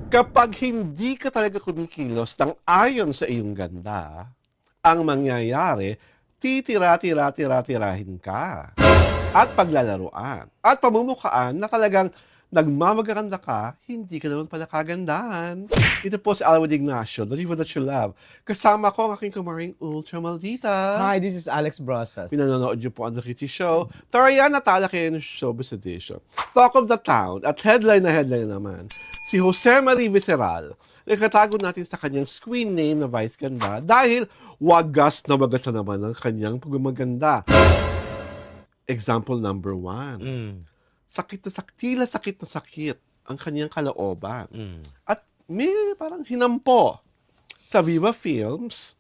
Kapag hindi ka talaga kumikilos ng ayon sa iyong ganda, ang mangyayari, titira-tira-tira-tirahin ka at paglalaruan at pamumukhaan na talagang nagmamaganda ka, hindi ka naman pala kagandahan. Ito po si Alwin Ignacio, the Diva That You Love. Kasama ko ang aking kumaring Ultra Maldita. Hi, this is Alex Brosas. Pinanonood niyo po ang The Kitty Show. Tara yan, natala kayo ng Showbiz Edition. Talk of the Town at headline na headline naman. Si Jose Marie Visceral, nakatago natin sa kanyang screen name na Vice Ganda dahil wagas na naman ang kanyang pagmamaganda. Example number 1. Sakit na sakit ang kanyang kalooban. At may parang hinampo sa Viva Films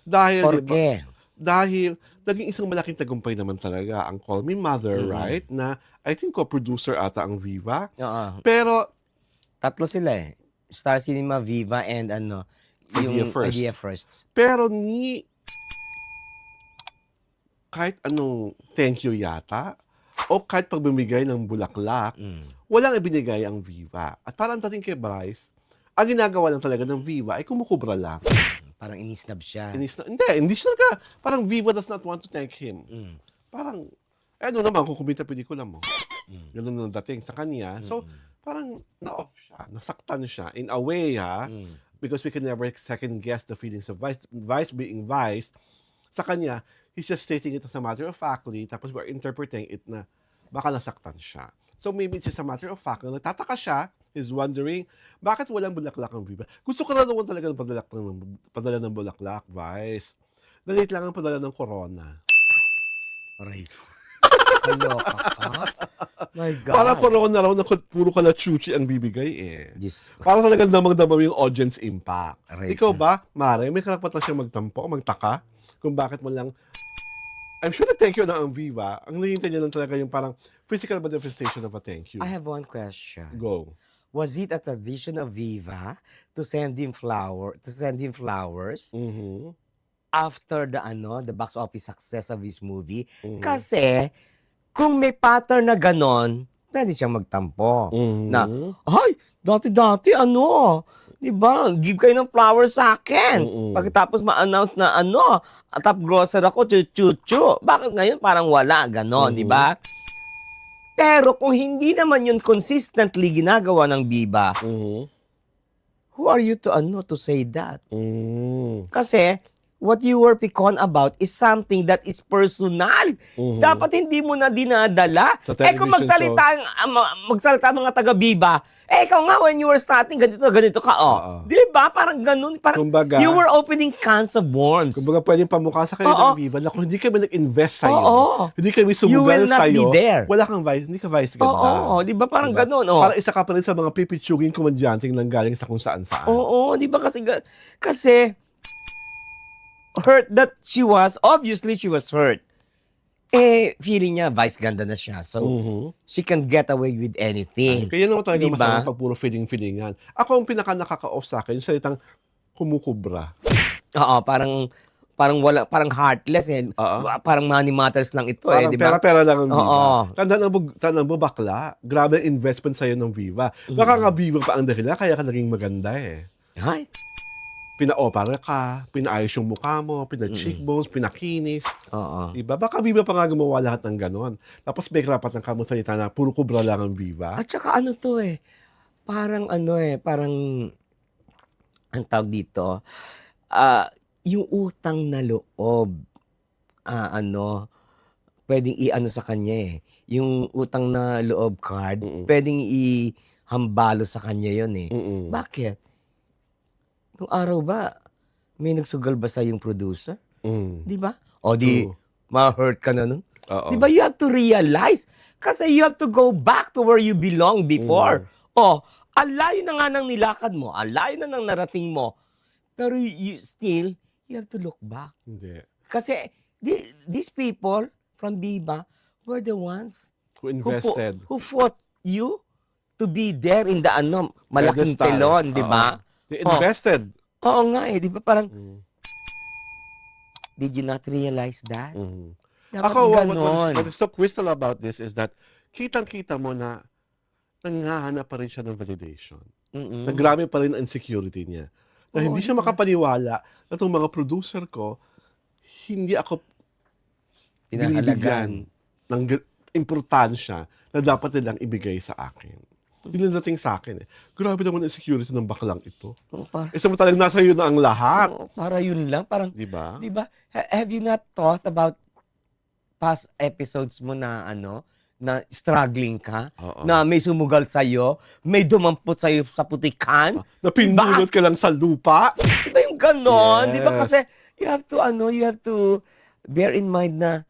dahil Por diba, qué? dahil naging isang malaking tagumpay naman talaga ang Call Me Mother, right? Na I think co-producer ata ang Viva. Oo. Pero Tatlo sila eh. Star Cinema, Viva, and Idea First. Idea Firsts. Pero kahit anong thank you yata, o kahit pagbibigay ng bulaklak, walang ibinigay ang Viva. At parang dating kay Bryce, ang ginagawa lang talaga ng Viva ay kumukubra lang. Parang inisnab siya. Hindi siya talaga. Parang Viva does not want to thank him. Parang, ano naman kung kumita pelikula mo. Ganun ang dating sa kanya. So, parang na-off siya, nasaktan siya. In a way, because we can never second guess the feelings of Vice. Vice being Vice, sa kanya, he's just stating it as a matter of factly, tapos we're interpreting it na baka nasaktan siya. So maybe it's just a matter of fact na nagtataka siya, is wondering, bakit walang bulaklak ang Viva? Gusto ko na naman talaga padala ng bulaklak, Vice. Nalit lang ang padala ng corona. Aray. Kaloka ka? My God. Para corona raw na puro kalachuchi ang bibigay eh. Diyos ko. Para talagang damang-damang yung audience impact. Aray Ikaw ka. ba, Mare, may karapatan siya magtampo, magtaka, kung bakit mo lang, I'm sure na thank you na ang Viva, ang nahihintay niya lang talaga yung parang physical manifestation of a thank you. I have one question. Go. Was it a tradition of Viva to send him flowers after the box office success of his movie? Kasi kung may pattern na ganon, pwede siyang magtampo. Na, ay, dati-dati di ba? Give kayo ng flowers sa akin. Pagkatapos ma-announce na top grocer ako, chuchu. Bakit ngayon parang wala, ganon, di ba? Pero kung hindi naman yun consistently ginagawa ng Viva, who are you to say that? Kasi, what you were picon about is something that is personal. Dapat hindi mo na dinadala. Sa Kung television magsalita mga taga-Viva, ikaw nga when you were starting, ganito ka, Di ba? Parang ganun. Parang Kumbaga, you were opening cans of worms. kumbaga pwedeng pamukha sa kayo ng Viva na kung hindi kami nag-invest sa'yo, hindi kami You sumugal will not be sa'yo, there. wala kang Vice, hindi ka Vice ganda. Di ba? Parang Diba? ganun, Parang isa ka pa rin sa mga pipitsuging komedyanteng nanggaling sa kung saan-saan. Di ba? Kasi hurt that she was, obviously she was hurt. Feeling niya, Vice ganda na siya. So, she can get away with anything. Kaya naman talaga Diba? masarap pag puro feeling-feelingan. Ako ang pinaka nakaka-off sa akin, yung salitang kumukubra. Parang heartless Parang money matters lang ito Parang di ba? pera-pera lang ang Viva. Oo. Tandaan mo, bakla. Grabe ang investment sa'yo ng Viva. Baka nga Viva pa ang dahilan, kaya ka naging maganda eh. Ay. Pina-opera ka, pinaayos yung mukha mo, pina-cheekbones, pinakinis. Oo. Diba? Baka Viva pa nga gumawa lahat ng ganon. Tapos may karapatan ka mo salita na puro kubra lang ang Viva. At saka parang parang ang tawag dito, yung utang na loob, pwedeng sa kanya yung utang na loob card, pwedeng ihambalo sa kanya yun Bakit? Nung araw ba, may nagsugal ba sa yung producer? Di ba? Ma-hurt ka na nun. Di ba? You have to realize. Kasi you have to go back to where you belong before. Ang layo na nga ng nilakad mo. Ang layo na ng narating mo. Pero you have to look back. Hindi. Kasi these people from Viva were the ones Who invested. who fought you to be there in the malaking Pedestal. telon, di ba? They invested. Oo nga di ba? Parang, did you not realize that? Dapat Ako, ganon. what is so crystal about this is that kitang-kita mo na nanghahanap pa rin siya ng validation. na grabe pa rin ang insecurity niya. Na hindi siya makapaniwala na itong mga producer ko, hindi ako binibigyan Pinahalagan. ng importansya na dapat nilang ibigay sa akin. Yun ang dating sa akin eh. Grabe naman ang insecurity ng baklang ito. Samantalang nasa iyo na ang lahat. Para yun lang. Parang, Di ba? di ba? Have you not thought about past episodes mo na na struggling ka, Oo. na may sumugal sa'yo, may dumampot sa'yo sa putikan? Na pinulot ka lang sa lupa. Di ba yung ganon? Di ba Yes. kasi you have to bear in mind na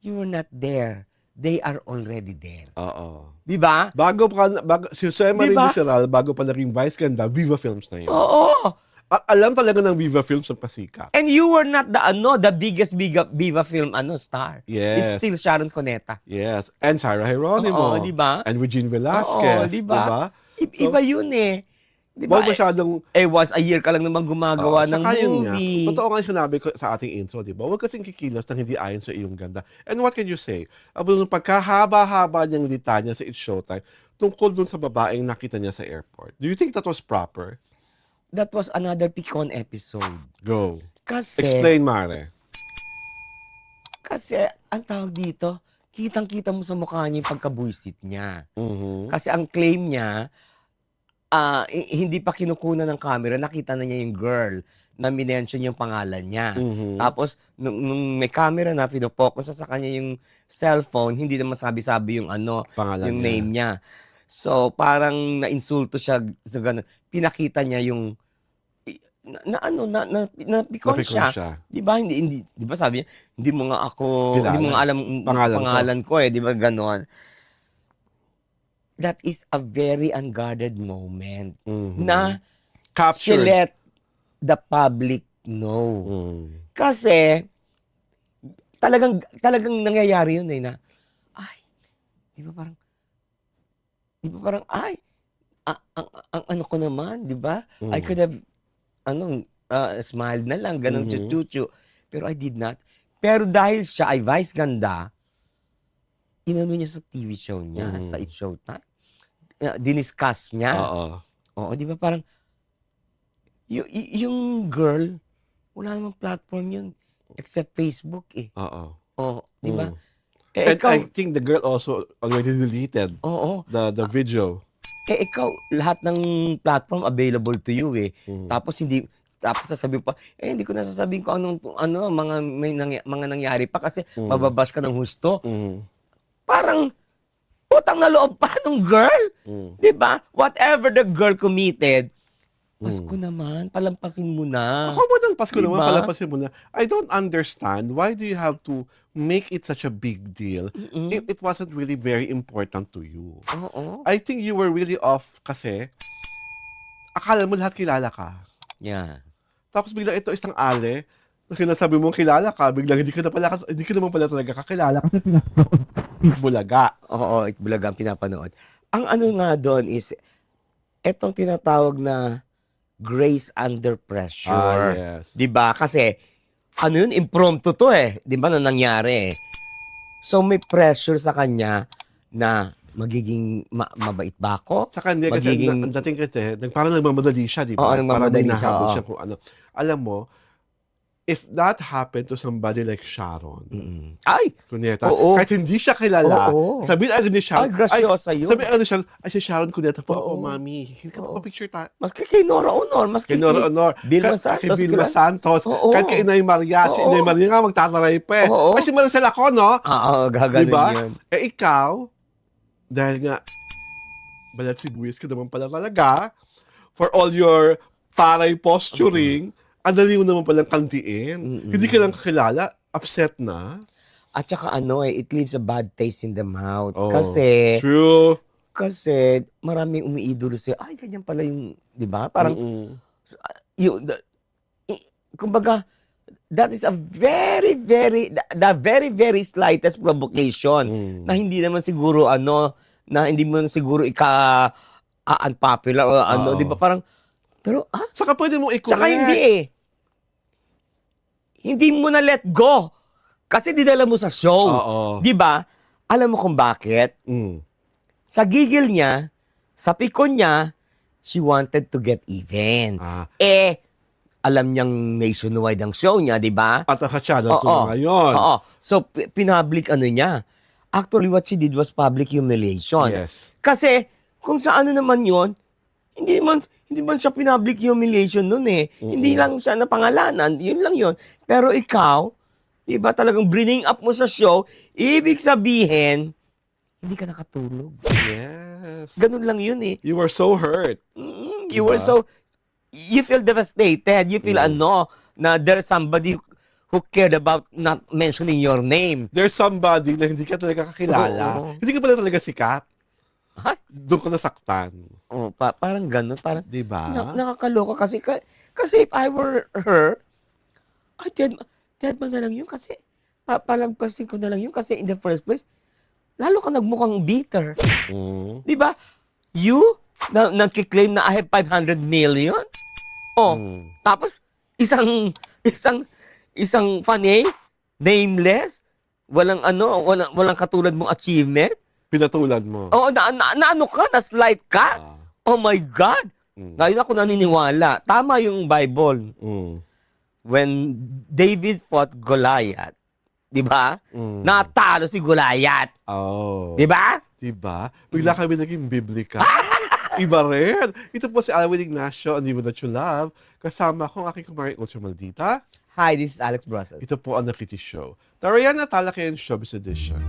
you were not there. They are already there. Oo. Di ba? Si Jose Marie Diba? Miseral, bago pa naging Vice Ganda, Viva Films na yun. Oo. At alam talaga ng Viva Films ang pasikat. And you were not the biggest Viva Film star. Yes. It's still Sharon Cuneta. Yes. And Sarah Geronimo. Oo, di ba? And Regine Velasquez. Oo, di ba? Iba yun eh. Di ba? Huwag masyadong... Once a year ka lang naman gumagawa ng saka yun nga, movie. totoo nga yung sinabi ko sa ating intro, di ba? Huwag kasing kikilos nang hindi ayon sa iyong ganda. And what can you say? Abo nung pagkahaba-haba niyang litanya sa It's Showtime, tungkol dun sa babaeng nakita niya sa airport. Do you think that was proper? That was another Picon episode. Go. Kasi, Explain, Mare. Kasi, ang tawag dito, kitang-kita mo sa mukha niya yung pagkabuisit niya. Mhm. Kasi ang claim niya, hindi pa kinukunan ng camera, nakita na niya yung girl na minention yung pangalan niya. Mhm. Tapos, nung may camera na, pinopokus sa kanya yung cellphone, hindi na masabi-sabi yung Pangalan yung niya. name niya. So, parang na-insulto siya sa ganun. Pinakita niya yung napikon Napikon siya. siya. Di ba? Hindi, di ba sabi niya, hindi mo nga Kilala. alam Pangalan ko. pangalan ko eh. Di ba ganon? That is a very unguarded moment Mhm. na she Captured. let the public know. Kasi, talagang nangyayari yun eh na, di ba parang, ang ano ko naman, di ba? I could have, smiled na lang, ganun, chuchu. Pero I did not. Pero dahil siya ay Vice Ganda, inano niya sa TV show niya, sa It's Showtime. Diniscuss niya. Oo. Oo, di ba parang, yung girl, wala namang platform yun, except Facebook eh. Oo. Oo, di ba? And Ikaw, I think the girl also already deleted oo. the video. Ikaw, lahat ng platform available to you eh. Mhm. Tapos sasabihin pa, hindi ko nasasabihin ko mga nangyari pa kasi mababash ka ng husto. Mhm. Parang, utang na loob pa nung girl. Mhm. Di ba? Whatever the girl committed, Pasko naman, palampasin mo na. Ako mo ng Pasko naman, Diba? palapasin mo na. I don't understand why do you have to make it such a big deal if it wasn't really very important to you. Oo. I think you were really off kasi akala mo lahat kilala ka. Yeah. Tapos biglang ito isang ale na sinasabi mong kilala ka, biglang hindi ka naman pala talaga kakilala kasi bulaga. Oo, Itbulaga ang pinapanood. Ang ano nga doon is, etong tinatawag na grace under pressure. Yes. 'Di ba? Kasi yun, impromptu to eh. 'Di ba na nangyari? So may pressure sa kanya na magiging mabait ba ako? Sa kanya kasi Magiging- ang dating kasi, parang nagmamadali siya, di ba? Oo, nagmamadali Parang siya, hinahabol oo. siya kung ano. Alam mo, if that happened to somebody like Sharon, Ay! Cuneta, Oo. kahit hindi siya kilala, Oo. sabihin agad ni Sharon, Ay, grasyosa yun. sabihin agad ni Sharon, si Sharon Cuneta po, Oo. mami, hindi ka Oo. pa picture tayo. Maski kay Nora Honor, maski Kay Nora Honor, Vilma kay Santos. Vilma Santos, Oo. kahit kay Inay Maria, si Oo. Inay Maria nga magtataray pa eh. Oo. Kasi Maricel ako, no? Oo, gaganon Diba? yun. Eh ikaw, dahil nga, balat sibuyas ka naman pala talaga, for all your taray posturing, ang dali mo naman palang kantiin. Hindi ka lang kakilala, upset na. At saka it leaves a bad taste in the mouth. Oh, Kasi True. maraming umiidolo sa'yo. Ay, ganyan pala yung, di ba? Parang, kumbaga, that is a very, very slightest provocation na hindi naman siguro, na hindi mo siguro unpopular o Oo. di ba? Parang, pero, Saka pwede mong i-correct. tsaka hindi eh. Hindi mo na let go. Kasi dinala mo sa show. Oo. Di ba? Alam mo kung bakit? Mm. Sa gigil niya, sa pikon niya, she wanted to get even. Ah. Alam niyang nationwide ang show niya, di ba? At naka-channel 2 na ngayon. Oo. So, pinpublic ano niya. Actually, what she did was public humiliation. Yes. Kasi, kung sa ano naman yon, hindi man siya public humiliation nun eh. Hindi lang siya napangalanan, yun lang yun. Pero ikaw, di ba talagang bringing up mo sa show, ibig sabihin, hindi ka nakatulog. Yes. Ganun lang yun eh. You were so hurt. You were so, you feel devastated. You feel na there's somebody who cared about not mentioning your name. There's somebody na hindi ka talaga kakilala. Oo. Hindi ka pala talaga sikat. Ha? Doon ka nasaktan. Oh, parang ganun. Parang, Diba? nakakaloka kasi if I were her, dead man na lang yun kasi palagpasin ko na lang yun kasi in the first place, lalo ka nagmukhang bitter. Di ba? You, nagkiklaim na I have 500 million? Oh, tapos, isang fanay, nameless, walang katulad mong achievement. Pinatulan mo. Oo, ano ka, na-slight ka. Oh my God! Ngayon ako naniniwala. Tama yung Bible. When David fought Goliath, di ba? Natalo si Goliath. Oh. Di ba? Diba? Bigla kami naging biblika. Iba rin. Ito po si Alwin Ignacio, ang Diva That You Love. Kasama ko ang aking kumari Ultra Maldita. Hi, this is Alex Brussels. Ito po ang The Kitty Show. Tarayan na Talakayan Showbiz Edition.